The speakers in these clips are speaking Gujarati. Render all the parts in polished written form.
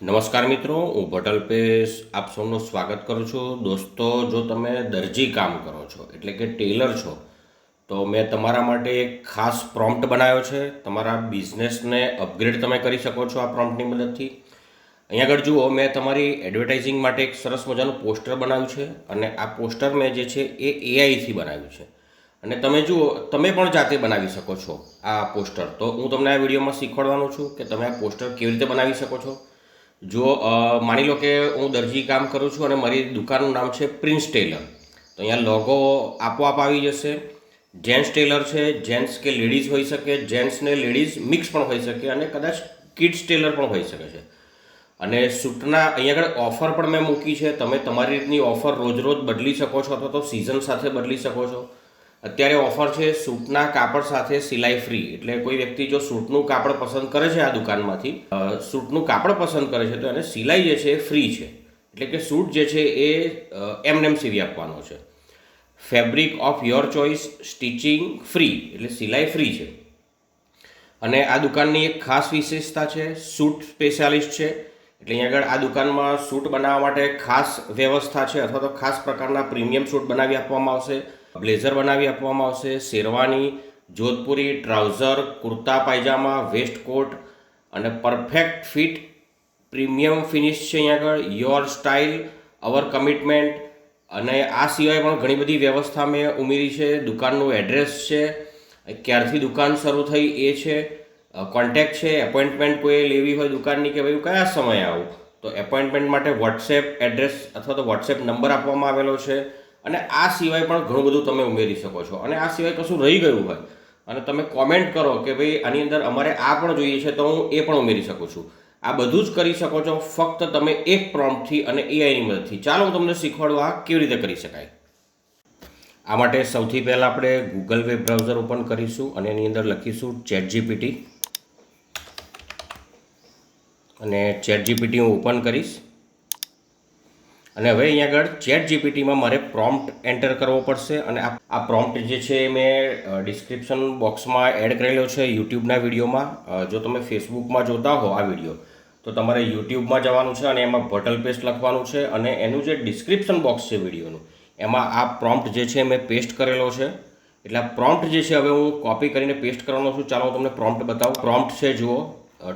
નમસ્કાર મિત્રો, હું ભટલ્પેશ આપ સૌનું સ્વાગત કરું છું. દોસ્તો, જો તમે દરજી કામ કરો છો એટલે કે ટેલર છો તો મેં તમારા માટે એક ખાસ પ્રોમ્પ્ટ બનાવ્યો છે. તમારા બિઝનેસને અપગ્રેડ તમે કરી શકો છો આ પ્રોમ્પ્ટની મદદથી. અહીંયા આગળ જુઓ, મેં તમારી એડવર્ટાઇઝિંગ માટે એક સરસ મજાનું પોસ્ટર બનાવ્યું છે અને આ પોસ્ટર મેં જે છે એ એઆઈથી બનાવ્યું છે. અને તમે જુઓ, તમે પણ જાતે બનાવી શકો છો આ પોસ્ટર. તો હું તમને આ વિડીયોમાં શીખવાડવાનું છું કે તમે આ પોસ્ટર કેવી રીતે બનાવી શકો છો. જો માની લો કે હું દરજી કામ કરું છું અને મારી દુકાનનું નામ છે પ્રિન્સ ટેલર, તો અહીંયા લોગો આપોઆપ આવી જશે. જેન્ટ્સ ટેલર છે, જેન્ટ્સ કે લેડીઝ હોઈ શકે, જેન્ટ્સ ને લેડીઝ મિક્સ પણ હોઈ શકે અને કદાચ કિડ્સ ટેલર પણ હોઈ શકે છે. અને સૂટના અહીંયા આગળ ઓફર પણ મેં મૂકી છે. તમે તમારી રીતની ઓફર રોજ રોજ બદલી શકો છો અથવા તો સિઝન સાથે બદલી શકો છો. અત્યારે ઓફર છે સૂટના કાપડ સાથે સિલાઈ ફ્રી. એટલે કોઈ વ્યક્તિ જો સૂટનું કાપડ પસંદ કરે છે આ દુકાનમાંથી, સૂટનું કાપડ પસંદ કરે છે તો એને સિલાઈ જે છે એ ફ્રી છે. એટલે કે સૂટ જે છે એ એમનેમ સીવી આપવાનો છે. Fabric of your choice, stitching free, એટલે સિલાઈ ફ્રી છે. અને આ દુકાનની એક ખાસ વિશેષતા છે, સૂટ સ્પેશિયાલિસ્ટ છે. એટલે અહીંયા આગળ આ દુકાનમાં સૂટ બનાવવા માટે ખાસ વ્યવસ્થા છે અથવા તો ખાસ પ્રકારના પ્રીમિયમ સૂટ બનાવી આપવામાં આવશે. બ્લેઝર બનાવી આપવામાં આવશે, શેરવાની, જોધપુરી, ટ્રાઉઝર, કુર્તા પાયજામા, વેસ્ટકોટ અને પરફેક્ટ ફિટ પ્રીમિયમ ફિનિશ છે. અહીંયા આગળ યોર સ્ટાઇલ અવર કમિટમેન્ટ. અને આ સિવાય પણ ઘણી બધી વ્યવસ્થા મેં ઉમેરી છે. દુકાનનું એડ્રેસ છે, ક્યારથી દુકાન શરૂ થઈ એ છે, કોન્ટેક્ટ છે, એપોઇન્ટમેન્ટ કોઈ લેવી હોય દુકાનની કે ભાઈ કયા સમયે આવું, તો એપોઇન્ટમેન્ટ માટે વોટ્સએપ એડ્રેસ અથવા તો વોટ્સએપ નંબર આપવામાં આવેલો છે. અને આ સિવાય પણ ઘણું બધું તમે ઉમેરી શકો છો. અને આ સિવાય કશું રહી ગયું હોય અને તમે કોમેન્ટ કરો કે ભાઈ આની અંદર અમારે આ પણ જોઈએ છે, તો હું એ પણ ઉમેરી શકું છું. આ બધું જ કરી શકો છો ફક્ત તમે એક પ્રોમ્પ્ટથી અને એઆઈની મદદથી. ચાલો હું તમને શીખવાડું આ કેવી રીતે કરી શકાય. આ માટે સૌથી પહેલાં આપણે ગૂગલ વેબ બ્રાઉઝર ઓપન કરીશું અને એની અંદર લખીશું ChatGPT. અને ChatGPT હું ઓપન કરીશ. અને હવે અહીંયા આગળ ChatGPTમાં મારે પ્રોમ્પ્ટ એન્ટર કરવો પડશે. અને આ પ્રોમ્પ્ટ જે છે મેં ડિસ્ક્રિપ્શન બોક્સમાં એડ કરેલો છે યુટ્યુબના વિડીયોમાં. જો તમે ફેસબુકમાં જોતા હો આ વિડીયો તો તમારે યુટ્યુબમાં જવાનું છે અને એમાં ભટલ્પેશ લખવાનું છે અને એનું જે ડિસ્ક્રિપ્શન બોક્સ છે વિડીયોનું એમાં આ પ્રોમ્પ્ટ જે છે મેં પેસ્ટ કરેલો છે. એટલે આ પ્રોમ્પ્ટ જે છે હવે હું કોપી કરીને પેસ્ટ કરવાનો છું. ચાલો હું તમને પ્રોમ્પ્ટ બતાવું. પ્રોમ્પ્ટ છે જુઓ,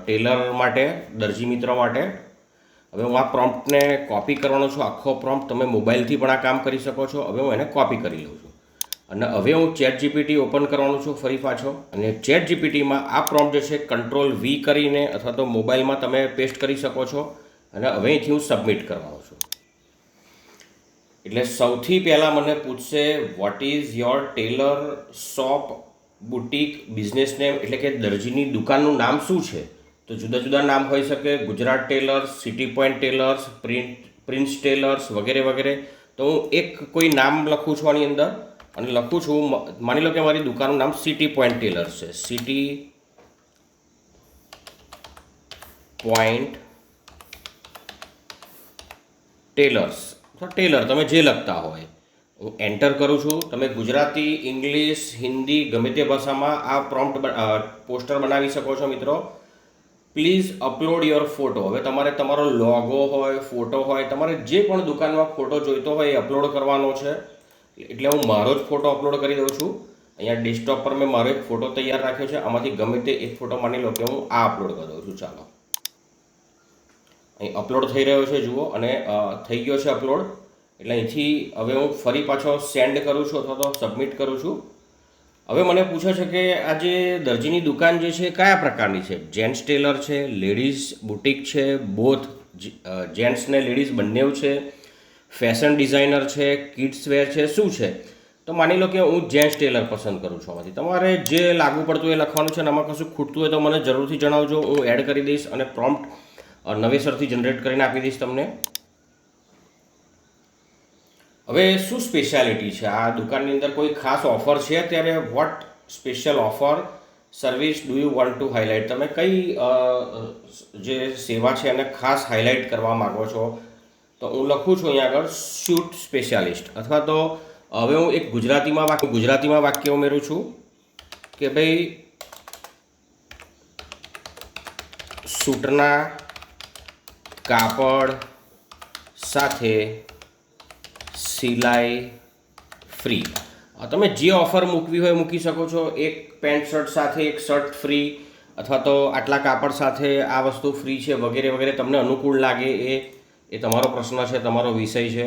ટેલર માટે, દરજી મિત્ર માટે. હવે હું આ પ્રોમ્પ્ટને કોપી કરવાનો છું. આખો પ્રોમ્પ્ટ તમે મોબાઈલથી પણ આ કામ કરી શકો છો. હવે હું એને કોપી કરી લઉં છું અને હવે હું ChatGPT ઓપન કરવાનું છું ફરી પાછો. અને ChatGPTમાં આ પ્રોમ્પ્ટ જે છે Ctrl+V કરીને અથવા તો મોબાઈલમાં તમે પેસ્ટ કરી શકો છો. અને હવે અહીંથી હું સબમિટ કરવાનો છું. એટલે સૌથી પહેલાં મને પૂછશે what is your tailor shop boutique business name, એટલે કે દરજીની દુકાનનું નામ શું છે. તો જુદા જુદા નામ હોઈ શકે, Gujarat tailors, city point tailors, prince tailors વગેરે વગેરે. તો હું એક કોઈ નામ લખું છું આની અંદર અને લખું છું, માની લો કે મારી દુકાનનું નામ સિટી પોઈન્ટ ટેલર્સ છે. સિટી પોઈન્ટ ટેલર્સ, તો ટેલર તમે જે લખતા હોય. હું એન્ટર કરું છું. તમે ગુજરાતી, ઇંગ્લિશ, હિન્દી ગમે તે ભાષામાં આ પ્રોમ્પ્ટ પોસ્ટર બનાવી શકો છો મિત્રો. Please upload your photo. હવે તમારે તમારો લોગો હોય, ફોટો હોય, તમારે જે પણ દુકાનમાં ફોટો જોઈતો હોય એ અપલોડ કરવાનો છે. એટલે હું મારો જ ફોટો અપલોડ કરી દઉં છું. અહીંયા ડેસ્કટોપ પર મેં મારો એક ફોટો તૈયાર રાખ્યો છે. આમાંથી ગમે તે એક ફોટો માની લો કે હું આ અપલોડ કરી દઉં છું. ચાલો, અહીં અપલોડ થઈ રહ્યો છે જુઓ, અને થઈ ગયો છે અપલોડ. એટલે અહીંથી હવે હું ફરી પાછો સેન્ડ કરું છું અથવા તો સબમિટ કરું છું. હવે મને પૂછે છે કે આ જે દરજીની દુકાન જે છે કયા પ્રકારની છે. જેન્ટ્સ ટેલર છે, લેડીઝ બુટીક છે, બોથ જેન્ટ્સ ને લેડીઝ બંને છે, ફેશન ડિઝાઇનર છે, કિડ્સ વેર છે, શું છે. તો માની લો કે હું જેન્ટ્સ ટેલર પસંદ કરું છું. આમાંથી તમારે જે લાગુ પડતું એ લખવાનું છે અને આમાં કશું ખૂટતું હોય તો મને જરૂરથી જણાવજો. હું એડ કરી દઈશ અને પ્રોમ્પ્ટ નવેસરથી જનરેટ કરીને આપી દઈશ તમને. હવે શું સ્પેશિયાલિટી છે આ દુકાનની અંદર, કોઈ ખાસ ઓફર છે અત્યારે? What special offer service do you want to highlight? તમે કઈ જે સેવા છે એને ખાસ હાઇલાઇટ કરવા માગો છો? તો હું લખું છું અહીંયા આગળ સૂટ સ્પેશિયાલિસ્ટ. અથવા તો હવે હું એક ગુજરાતીમાં વાક્ય ઉમેરું છું કે ભાઈ સૂટના કાપડ સાથે સિલાઈ ફ્રી. તમે જે ઓફર મૂકવી હોય મૂકી શકો છો. એક પેન્ટ શર્ટ સાથે એક શર્ટ ફ્રી, અથવા તો આટલા કાપડ સાથે આ વસ્તુ ફ્રી છે, વગેરે વગેરે. તમને અનુકૂળ લાગે એ તમારો પ્રશ્ન છે, તમારો વિષય છે.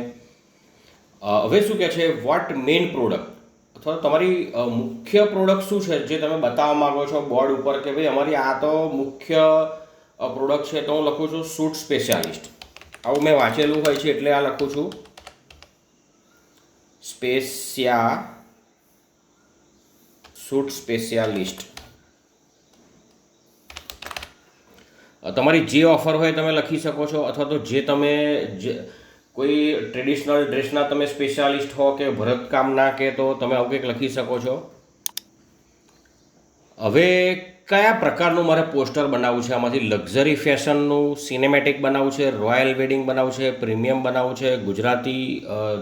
હવે શું કહે છે, વોટ મેઇન પ્રોડક્ટ અથવા તમારી મુખ્ય પ્રોડક્ટ શું છે જે તમે બતાવવા માગો છો બોર્ડ ઉપર કે ભાઈ અમારી આ તો મુખ્ય પ્રોડક્ટ છે. તો હું લખું છું સૂટ સ્પેશિયાલિસ્ટ. આવું મેં વાંચેલું હોય છે એટલે આ લખું છું સૂટ સ્પેશિયાલિસ્ટ. તમારી જે ઓફર હોય તમે લખી શકો છો, અથવા તો જે તમે કોઈ ટ્રેડિશનલ ડ્રેસના તમે સ્પેશિયાલિસ્ટ હો કે ભરતકામના કે તો તમે આવું કંઈક લખી શકો છો. હવે કયા પ્રકારનું મારે પોસ્ટર બનાવવું છે? આમાંથી લક્ઝરી ફેશનનું સિનેમેટિક બનાવવું છે, રોયલ વેડિંગ બનાવવું છે, પ્રીમિયમ બનાવવું છે, ગુજરાતી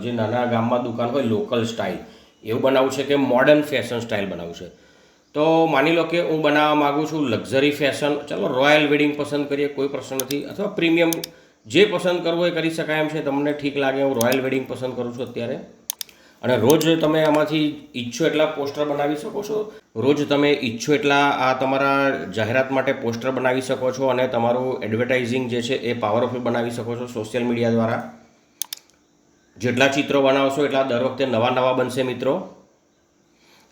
જે નાના ગામમાં દુકાન હોય લોકલ સ્ટાઇલ એવું બનાવવું છે, કે મોડર્ન ફેશન સ્ટાઇલ બનાવવું છે? તો માની લો કે હું બનાવવા માગું છું લક્ઝરી ફેશન. ચાલો રોયલ વેડિંગ પસંદ કરીએ, કોઈ પ્રશ્ન નથી. અથવા પ્રીમિયમ જે પસંદ કરવું એ કરી શકાય એમ છે. તમને ઠીક લાગે હું રોયલ વેડિંગ પસંદ કરું છું અત્યારે. અને રોજ તમે આમાંથી ઈચ્છો એટલા પોસ્ટર બનાવી શકો છો. રોજ તમે ઈચ્છો એટલા આ તમારા જાહેરાત માટે પોસ્ટર બનાવી શકો છો, અને તમારું એડવર્ટાઇઝિંગ જે છે એ પાવરફુલ બનાવી શકો છો સોશિયલ મીડિયા દ્વારા. જેટલા ચિત્રો બનાવશો એટલા દર વખતે નવા બનશે મિત્રો.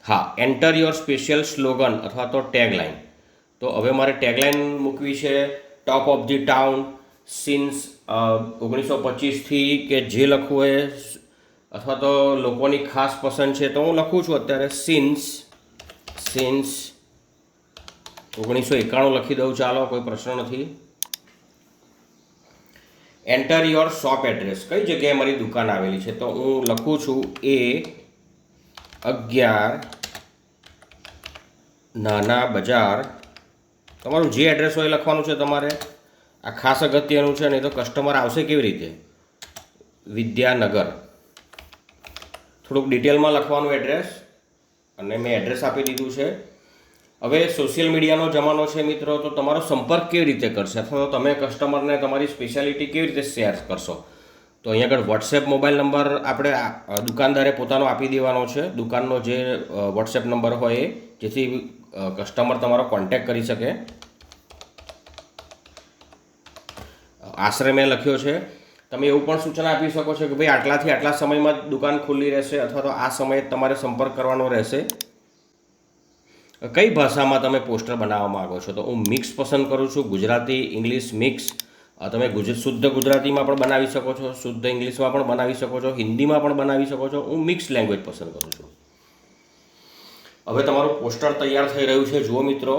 હા, એન્ટર યોર સ્પેશિયલ સ્લોગન અથવા તો ટેગલાઇન. તો હવે મારે ટેગલાઇન મૂકવી છે top of the town since 1925થી, કે જે લખવું એ, અથવા તો લોકોની ખાસ પસંદ છે. તો હું લખું છું અત્યારે સિન્સ 1991 લખી દઉં. ચાલો, કોઈ પ્રશ્ન નથી. Enter your shop address. કઈ જગ્યાએ મારી દુકાન આવેલી છે? તો હું લખું છું A11 નાના બજાર. તમારું જે એડ્રેસ હોય લખવાનું છે તમારે. આ ખાસ અગત્યનું છે, નહીં તો કસ્ટમર આવશે કેવી રીતે? વિદ્યાનગર. થોડુંક ડિટેલમાં લખવાનું એડ્રેસ, અને મેં એડ્રેસ આપી દીધું છે. હવે સોશિયલ મીડિયાનો જમાનો છે મિત્રો, તો તમારો સંપર્ક કેવી રીતે કરશે, અથવા તો તમે કસ્ટમરને તમારી સ્પેશિયાલિટી કેવી રીતે શેર કરશો? તો અહીંયા આગળ વોટ્સએપ મોબાઈલ નંબર આપણે દુકાનદારે પોતાનો આપી દેવાનો છે, દુકાનનો જે વોટ્સએપ નંબર હોય એ, જેથી કસ્ટમર તમારો કોન્ટેક્ટ કરી શકે. આશરે મેં લખ્યો છે. તમે એવું પણ સૂચના આપી શકો છો કે ભાઈ આટલાથી આટલા સમયમાં દુકાન ખુલ્લી રહેશે, અથવા તો આ સમયે તમારે સંપર્ક કરવાનો રહેશે. કઈ ભાષામાં તમે પોસ્ટર બનાવવા માગો છો? તો હું મિક્સ પસંદ કરું છું, ગુજરાતી ઇંગ્લિશ મિક્સ. તમે શુદ્ધ ગુજરાતીમાં પણ બનાવી શકો છો, શુદ્ધ ઇંગ્લિશમાં પણ બનાવી શકો છો, હિન્દીમાં પણ બનાવી શકો છો. હું મિક્સ લેંગ્વેજ પસંદ કરું છું. હવે તમારું પોસ્ટર તૈયાર થઈ રહ્યું છે. જુઓ મિત્રો,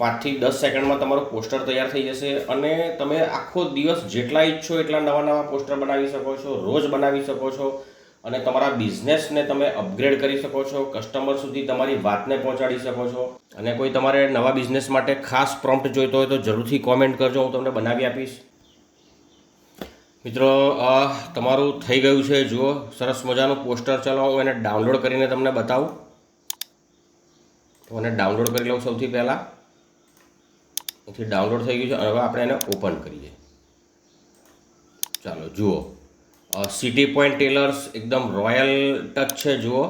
5 થી 10 સેકન્ડમાં તમારું પોસ્ટર તૈયાર થઈ જશે, અને તમે આખો દિવસ જેટલા ઈચ્છો એટલા નવા પોસ્ટર બનાવી શકો છો, રોજ બનાવી શકો છો, અને તમારા બિઝનેસને તમે અપગ્રેડ કરી શકો છો, કસ્ટમર સુધી તમારી વાતને પહોંચાડી શકો છો. અને કોઈ તમારે નવા બિઝનેસ માટે ખાસ પ્રોમ્પ્ટ જોઈતો હોય તો જરૂરથી કોમેન્ટ કરજો, હું તમને બનાવી આપીશ. મિત્રો, તમારું થઈ ગયું છે. જુઓ, સરસ મજાનું પોસ્ટર. ચાલો હું એને ડાઉનલોડ કરીને તમને બતાવું. તો એને ડાઉનલોડ કરી લઉં સૌથી પહેલાં. એથી ડાઉનલોડ થઈ ગયું છે. હવે આપણે એને ઓપન કરીએ. ચાલો જુઓ, સિટી પોઈન્ટ ટેલર્સ એકદમ રોયલ ટચ છે. જુઓ,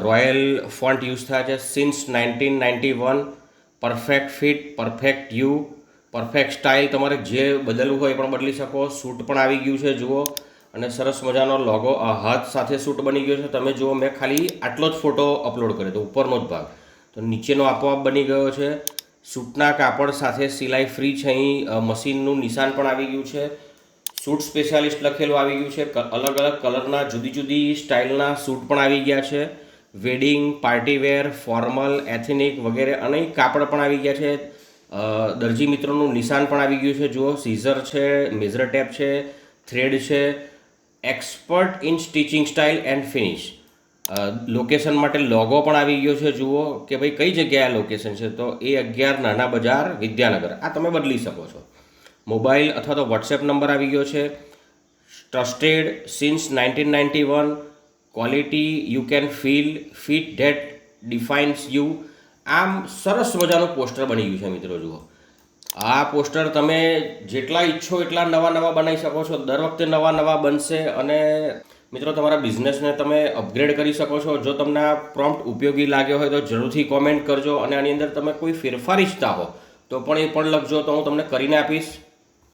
રોયલ ફોન્ટ યુઝ થાય છે. Since 1991, perfect fit, perfect you, perfect style. તમારે જે બદલવું હોય એ પણ બદલી શકો. સૂટ પણ આવી ગયું છે. જુઓ, અને સરસ મજાનો લોગો હાથ સાથે સૂટ બની ગયો છે. તમે જુઓ, મેં ખાલી આટલો જ ફોટો અપલોડ કર્યો હતો, ઉપરનો જ ભાગ. તો નીચેનો આપોઆપ બની ગયો છે. સૂટના કાપડ સાથે સિલાઈ ફ્રી છે. અહીં મશીનનું નિશાન પણ આવી ગયું છે. સૂટ સ્પેશિયાલિસ્ટ લખેલું આવી ગયું છે. અલગ અલગ કલરના જુદી જુદી સ્ટાઇલના સૂટ પણ આવી ગયા છે. વેડિંગ, પાર્ટીવેર, ફોર્મલ, એથનિક વગેરે અનેક કાપડ પણ આવી ગયા છે. દરજી મિત્રોનું નિશાન પણ આવી ગયું છે. જુઓ, સીઝર છે, મેઝર ટેપ છે, થ્રેડ છે. Expert in stitching style and finish. Location માટે લોગો પણ આવી ગયો છે. જુઓ કે ભાઈ કઈ જગ્યાએ લોકેશન છે. તો A11 નાના બજાર, વિદ્યાનગર. આ તમે બદલી શકો છો. મોબાઈલ અથવા તો વોટ્સએપ નંબર આવી ગયો છે. Trusted since 1991, quality you can feel, fit that defines you. આમ સરસ મજાનું પોસ્ટર બની ગયું છે મિત્રો. જુઓ, આ પોસ્ટર તમે જેટલા ઈચ્છો એટલા નવા નવા બનાવી શકો છો. દર વખતે નવા નવા બનશે. અને મિત્રો, તમારા બિઝનેસને તમે અપગ્રેડ કરી શકો છો. જો તમને આ પ્રોમ્પ્ટ ઉપયોગી લાગ્યો હોય તો જરૂરથી કોમેન્ટ કરજો. અને આની અંદર તમે કોઈ ફેરફાર ઈચ્છતા હો તો પણ એ પણ લખજો, તો હું તમને કરીને આપીશ.